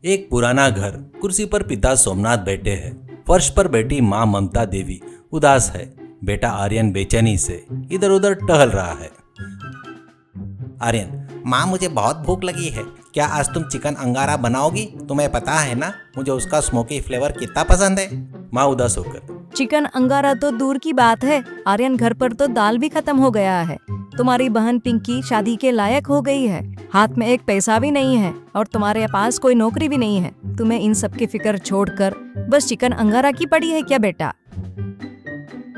एक पुराना घर, कुर्सी पर पिता सोमनाथ बैठे हैं। फर्श पर बैठी माँ ममता देवी उदास है। बेटा आर्यन बेचैनी से इधर उधर टहल रहा है। आर्यन, माँ मुझे बहुत भूख लगी है। क्या आज तुम चिकन अंगारा बनाओगी? तुम्हें पता है ना मुझे उसका स्मोकी फ्लेवर कितना पसंद है। माँ उदास होकर, चिकन अंगारा तो दूर की बात है आर्यन, घर पर तो दाल भी खत्म हो गया है। तुम्हारी बहन पिंकी शादी के लायक हो गई है, हाथ में एक पैसा भी नहीं है और तुम्हारे पास कोई नौकरी भी नहीं है। तुम्हें इन सब की फिक्र छोड़कर बस चिकन अंगारा की पड़ी है क्या बेटा?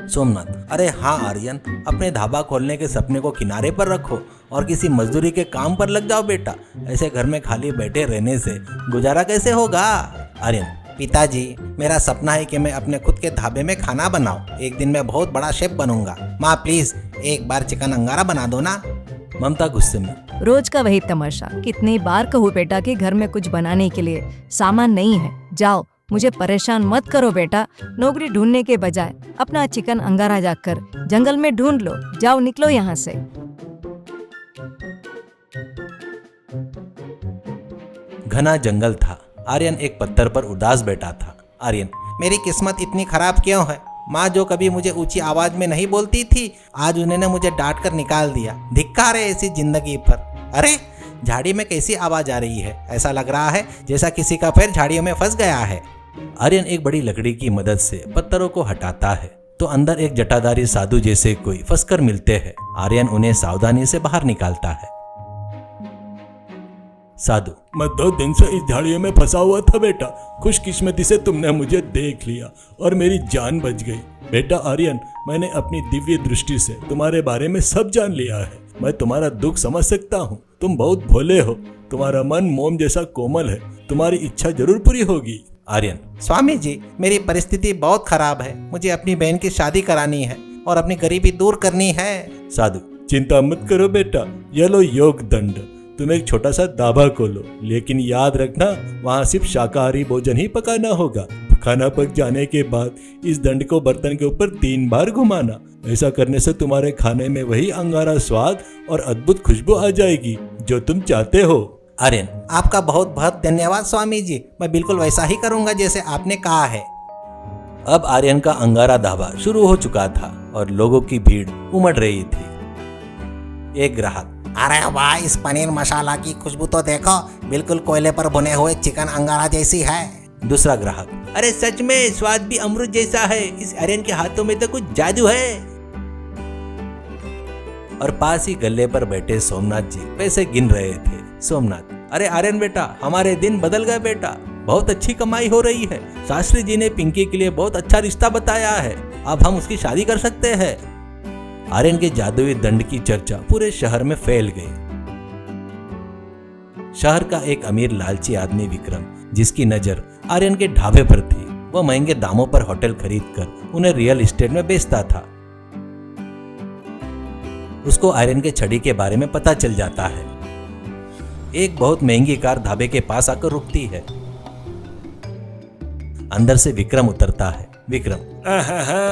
सोमनाथ, अरे हाँ आर्यन, अपने ढाबा खोलने के सपने को किनारे पर रखो और किसी मजदूरी के काम पर लग जाओ बेटा। ऐसे घर में खाली बैठे रहने से गुजारा कैसे होगा? आर्यन, पिताजी मेरा सपना है कि मैं अपने खुद के ढाबे में खाना बनाऊं। एक दिन मैं बहुत बड़ा शेफ बनूंगा। माँ प्लीज एक बार चिकन अंगारा बना दो ना। ममता गुस्से में, रोज का वही तमाशा। कितनी बार कहूँ बेटा कि घर में कुछ बनाने के लिए सामान नहीं है। जाओ, मुझे परेशान मत करो बेटा। नौकरी ढूंढने के बजाय अपना चिकन अंगारा जाकर जंगल में ढूंढ लो। जाओ, निकलो यहाँ से। घना जंगल था। आर्यन एक पत्थर पर उदास बैठा था। आर्यन, मेरी किस्मत इतनी खराब क्यों है? माँ जो कभी मुझे ऊंची आवाज में नहीं बोलती थी, आज उन्होंने मुझे डांट कर निकाल दिया। धिक्कार है ऐसी जिंदगी पर। अरे झाड़ी में कैसी आवाज आ रही है? ऐसा लग रहा है जैसा किसी का पैर झाड़ियों में फंस गया है। आर्यन एक बड़ी लकड़ी की मदद से पत्थरों को हटाता है तो अंदर एक जटाधारी साधु जैसे कोई फंसकर मिलते हैं। आर्यन उन्हें सावधानी से बाहर निकालता है। साधु, मैं 2 दिन से इस झाड़ियों में फंसा हुआ था बेटा। खुशकिस्मती से तुमने मुझे देख लिया और मेरी जान बच गई। बेटा आर्यन, मैंने अपनी दिव्य दृष्टि से तुम्हारे बारे में सब जान लिया है। मैं तुम्हारा दुख समझ सकता हूँ। तुम बहुत भोले हो, तुम्हारा मन मोम जैसा कोमल है। तुम्हारी इच्छा जरूर पूरी होगी। आर्यन, स्वामी जी मेरी परिस्थिति बहुत खराब है। मुझे अपनी बहन की शादी करानी है और अपनी गरीबी दूर करनी है। साधु, चिंता मत करो बेटा, ये लो योग दंड। तुम एक छोटा सा ढाबा खोलो, लेकिन याद रखना वहाँ सिर्फ शाकाहारी भोजन ही पकाना होगा। खाना पक जाने के बाद इस दंड को बर्तन के ऊपर 3 बार घुमाना। ऐसा करने से तुम्हारे खाने में वही अंगारा स्वाद और अद्भुत खुशबू आ जाएगी जो तुम चाहते हो। आर्यन, आपका बहुत बहुत धन्यवाद स्वामी जी। मैं बिल्कुल वैसा ही करूंगा जैसे आपने कहा है। अब आर्यन का अंगारा ढाबा शुरू हो चुका था और लोगों की भीड़ उमड़ रही थी। एक ग्राहक, अरे वाह, इस पनीर मसाला की खुशबू तो देखो, बिल्कुल कोयले पर भुने हुए चिकन अंगारा जैसी है। दूसरा ग्राहक, अरे सच में स्वाद भी अमृत जैसा है। इस आर्यन के हाथों में तो कुछ जादू है। और पास ही गल्ले पर बैठे सोमनाथ जी पैसे गिन रहे थे। सोमनाथ, अरे आर्यन बेटा, हमारे दिन बदल गए बेटा। बहुत अच्छी कमाई हो रही है। शास्त्री जी ने पिंकी के लिए बहुत अच्छा रिश्ता बताया है। अब हम उसकी शादी कर सकते हैं। आर्यन के जादुई दंड की चर्चा पूरे शहर में फैल गई। शहर का एक अमीर लालची आदमी विक्रम, जिसकी नजर आर्यन के ढाबे पर थी, वह महंगे दामों पर होटल खरीदकर उन्हें रियल एस्टेट में बेचता था। उसको आर्यन के छड़ी के बारे में पता चल जाता है। एक बहुत महंगी कार ढाबे के पास आकर रुकती है। अंदर से विक्रम उतरता है। विक्रम,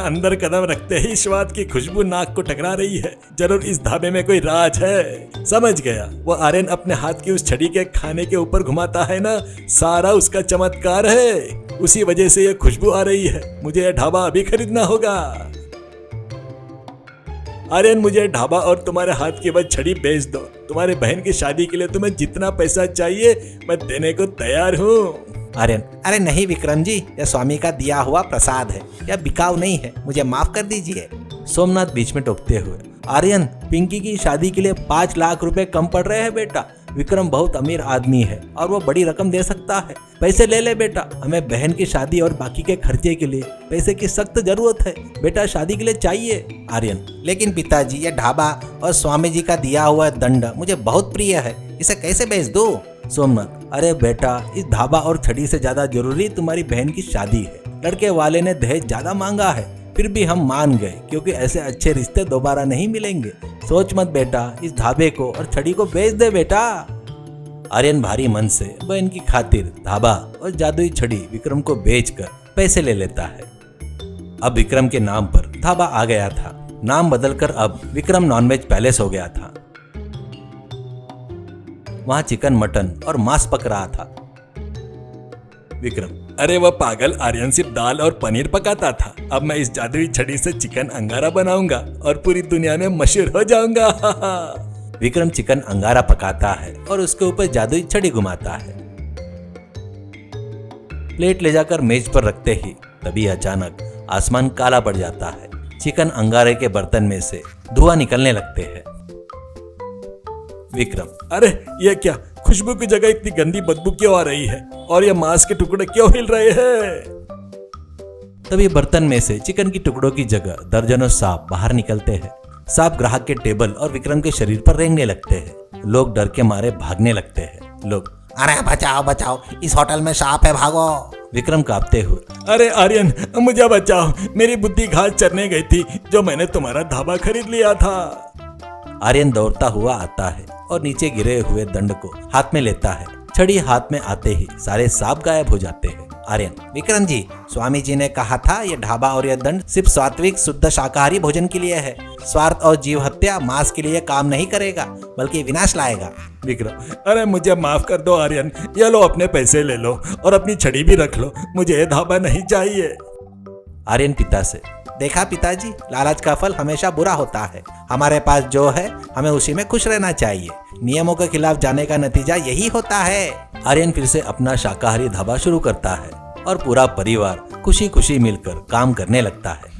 अंदर कदम रखते ही स्वाद की खुशबू नाक को टकरा रही है। जरूर इस ढाबे में कोई राज है। समझ गया, वो आर्यन अपने हाथ की उस छड़ी के खाने के ऊपर घुमाता है ना, सारा उसका चमत्कार है। उसी वजह से ये खुशबू आ रही है। मुझे यह ढाबा अभी खरीदना होगा। आर्यन, मुझे ढाबा और तुम्हारे हाथ की वह छड़ी बेच दो। तुम्हारे बहन की शादी के लिए तुम्हें जितना पैसा चाहिए मैं देने को तैयार हूँ। आर्यन, अरे नहीं विक्रम जी, यह स्वामी का दिया हुआ प्रसाद है, यह बिकाऊ नहीं है, मुझे माफ कर दीजिए। सोमनाथ बीच में टोकते हुए, आर्यन, पिंकी की शादी के लिए 5 लाख रुपए कम पड़ रहे हैं बेटा। विक्रम बहुत अमीर आदमी है और वो बड़ी रकम दे सकता है। पैसे ले ले बेटा, हमें बहन की शादी और बाकी के खर्चे के लिए पैसे की सख्त जरूरत है बेटा, शादी के लिए चाहिए। आर्यन, लेकिन पिताजी ये ढाबा और स्वामी जी का दिया हुआ दंड मुझे बहुत प्रिय है, इसे कैसे बेच दूं? सोमनाथ, अरे बेटा, इस ढाबा और छड़ी से ज्यादा जरूरी तुम्हारी बहन की शादी है। लड़के वाले ने दहेज ज्यादा मांगा है, फिर भी हम मान गए क्योंकि ऐसे अच्छे रिश्ते दोबारा नहीं मिलेंगे। सोच मत बेटा, इस ढाबे को और छड़ी को बेच दे बेटा। आर्यन भारी मन से बहन की खातिर ढाबा और जादुई छड़ी विक्रम को बेचकर पैसे ले लेता है। अब विक्रम के नाम पर ढाबा आ गया था। नाम बदलकर अब विक्रम नॉनवेज पैलेस हो गया था। वहां चिकन, मटन और मांस पक रहा था। विक्रम, अरे वह पागल आर्यन सिर्फ दाल और पनीर पकाता था। अब मैं इस जादुई छड़ी से चिकन अंगारा बनाऊंगा और पूरी दुनिया में मशहूर हो जाऊंगा। विक्रम चिकन अंगारा पकाता है और उसके ऊपर जादुई छड़ी घुमाता है। प्लेट ले जाकर मेज पर रखते ही तभी अचानक आसमान काला पड़ जाता है। चिकन अंगारे के बर्तन में से धुआं निकलने लगते हैं। विक्रम, अरे यह क्या, खुशबू की जगह इतनी गंदी बदबू क्यों आ रही है और ये मांस के टुकड़े क्यों हिल रहे हैं? तभी बर्तन में से चिकन की टुकड़ों की जगह दर्जनों सांप बाहर निकलते हैं। सांप ग्राहक के टेबल और विक्रम के शरीर पर रेंगने लगते हैं। लोग डर के मारे भागने लगते हैं। लोग, अरे बचाओ बचाओ, इस होटल में सांप है, भागो। विक्रम कांपते हुए, अरे आर्यन, मुझे बचाओ, मेरी बुद्धि घास चरने गई थी जो मैंने तुम्हारा ढाबा खरीद लिया था। आर्यन दौड़ता हुआ आता है और नीचे गिरे हुए दंड को हाथ में लेता है। छड़ी हाथ में आते ही सारे सांप गायब हो जाते हैं। आर्यन, विक्रम जी, स्वामी जी ने कहा था ये ढाबा और यह दंड सिर्फ सात्विक शुद्ध शाकाहारी भोजन के लिए है। स्वार्थ और जीव हत्या मांस के लिए काम नहीं करेगा बल्कि विनाश लाएगा। विक्रम, अरे मुझे माफ कर दो आर्यन, ये लो अपने पैसे ले लो और अपनी छड़ी भी रख लो, मुझे ये ढाबा नहीं चाहिए। आर्यन पिता से, देखा पिताजी, लालच का फल हमेशा बुरा होता है। हमारे पास जो है हमें उसी में खुश रहना चाहिए। नियमों के खिलाफ जाने का नतीजा यही होता है। आर्यन फिर से अपना शाकाहारी ढाबा शुरू करता है और पूरा परिवार खुशी खुशी मिलकर काम करने लगता है।